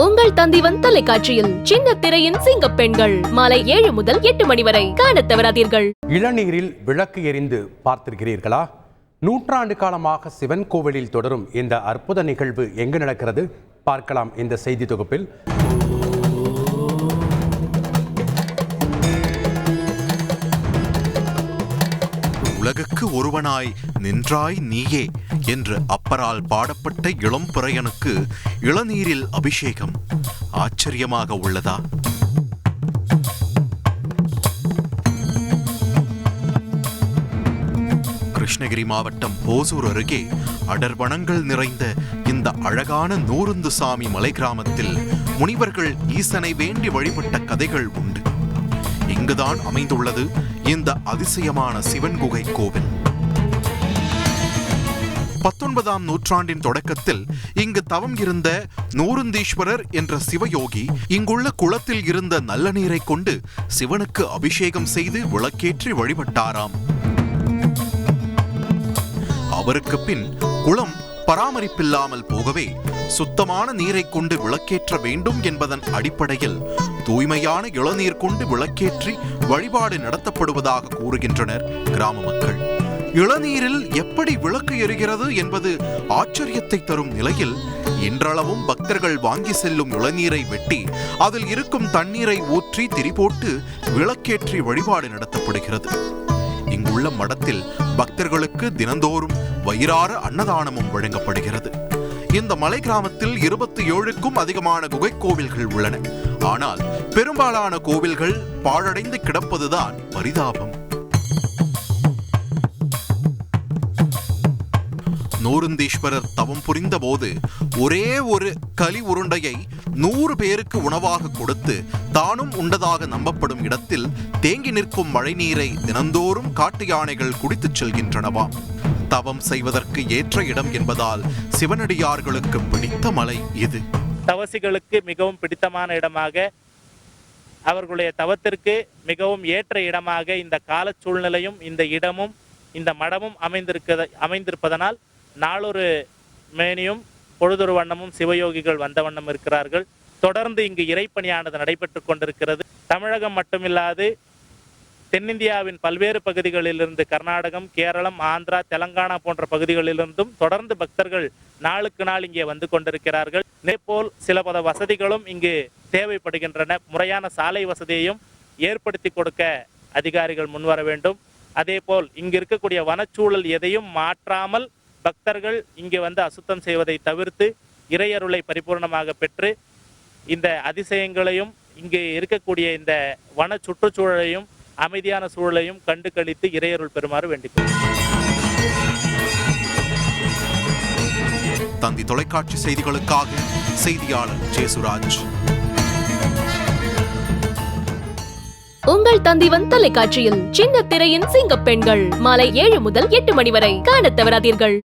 உங்கள் தந்திவன் தொலைக்காட்சியில் சின்ன திரையின் சிங்க பெண்கள் மாலை 7 முதல் 8 மணி வரை காணத் தவறாதீர்கள். இளநீரில் விளக்கு எரிந்து பார்த்திருக்கிறீர்களா? நூற்றாண்டு காலமாக சிவன் கோவிலில் தொடரும் இந்த அற்புத நிகழ்வு எங்கு நடக்கிறது பார்க்கலாம் இந்த செய்தி தொகுப்பில். உலகுக்கு ஒருவனாய் நின்றாய் நீயே என்று அப்பரால் பாடப்பட்ட இளம்பிறையனுக்கு இளநீரில் அபிஷேகம் ஆச்சரியமாக உள்ளதா? கிருஷ்ணகிரி மாவட்டம் ஓசூர் அருகே அடர்வனங்கள் நிறைந்த இந்த அழகான நூருந்துசாமி மலை கிராமத்தில் முனிவர்கள் ஈசனை வேண்டி வழிபட்ட கதைகள் உண்டு. இங்குதான் அமைந்துள்ளது இந்த அதிசயமான சிவன் குகை கோவில். 19ஆம் நூற்றாண்டின் தொடக்கத்தில் இங்கு தவம் இருந்த நூருந்தீஸ்வரர் என்ற சிவயோகி இங்குள்ள குளத்தில் இருந்த நல்ல நீரை கொண்டு சிவனுக்கு அபிஷேகம் செய்து விளக்கேற்றி வழிபட்டாராம். அவருக்கு பின் குளம் பராமரிப்பில்லாமல் போகவே சுத்தமான நீரை கொண்டு விளக்கேற்ற வேண்டும் என்பதன் அடிப்படையில் தூய்மையான இளநீர் கொண்டு விளக்கேற்றி வழிபாடு நடத்தப்படுவதாக கூறுகின்றனர் கிராம மக்கள். இளநீரில் எப்படி விளக்கு எரிகிறது என்பது ஆச்சரியத்தை தரும் நிலையில் இன்றளவும் பக்தர்கள் வாங்கி செல்லும் இளநீரை வெட்டி அதில் இருக்கும் தண்ணீரை ஊற்றி திரி போட்டு விளக்கேற்றி வழிபாடு நடத்தப்படுகிறது. இங்குள்ள மடத்தில் பக்தர்களுக்கு தினந்தோறும் வயிறார அன்னதானமும் வழங்கப்படுகிறது. இந்த மலை கிராமத்தில் 27க்கும் அதிகமான குகை கோவில்கள் உள்ளன. ஆனால் பெரும்பாலான கோவில்கள் பாழடைந்து கிடப்பதுதான் பரிதாபம். நூருந்தீஸ்வரர் தவம் புரிந்த போது ஒரே ஒரு களி உருண்டையை 100 பேருக்கு உணவாக கொடுத்து தானும் உண்டதாக நம்பப்படும் இடத்தில் தேங்கி நிற்கும் மழை நீரை தினந்தோறும் காட்டு யானைகள் குடித்துச் செல்கின்றனவாம். தவம் செய்வதற்கு ஏற்ற இடம் என்பதால் சிவனடியார்களுக்கு பிடித்த மலை இது. தவசிகளுக்கு மிகவும் பிடித்தமான இடமாக, அவர்களுடைய தவத்திற்கு மிகவும் ஏற்ற இடமாக இந்த கால சூழ்நிலையும் இந்த இடமும் இந்த மடமும் அமைந்திருப்பதனால் நாளொரு மேனியும் பொழுதொரு வண்ணமும் சிவயோகிகள் வந்த வண்ணம் இருக்கிறார்கள். தொடர்ந்து இங்கு இறைப்பணியானது நடைபெற்று கொண்டிருக்கிறது. தமிழகம் மட்டுமில்லாது தென்னிந்தியாவின் பல்வேறு பகுதிகளிலிருந்து கர்நாடகம், கேரளம், ஆந்திரா, தெலங்கானா போன்ற பகுதிகளிலிருந்தும் தொடர்ந்து பக்தர்கள் நாளுக்கு நாள் இங்கே வந்து கொண்டிருக்கிறார்கள். இதேபோல் சில பல வசதிகளும் இங்கு தேவைப்படுகின்றன. முறையான சாலை வசதியையும் ஏற்படுத்தி கொடுக்க அதிகாரிகள் முன்வர வேண்டும். அதேபோல் இங்கு இருக்கக்கூடிய வனச்சூழல் எதையும் மாற்றாமல் பக்தர்கள் இங்கே வந்து அசுத்தம் செய்வதை தவிர்த்து இறையருளை பரிபூர்ணமாக பெற்று இந்த அதிசயங்களையும் இங்கு இருக்கக்கூடிய இந்த வன சுற்றுச்சூழலையும் அமைதியான சூழலையும் கண்டு கழித்து இறையருள் பெறுமாறு வேண்டிக்கொள்கிறேன். தந்தி தொலைக்காட்சி செய்திகளுக்காக செய்தியாளர் ஜேசுராஜ். உங்கள் தந்திவன் தொலைக்காட்சியில் சின்ன திரையின் சிங்க பெண்கள் மாலை 7 முதல் 8 மணி வரை காணத் தவறாதீர்கள்.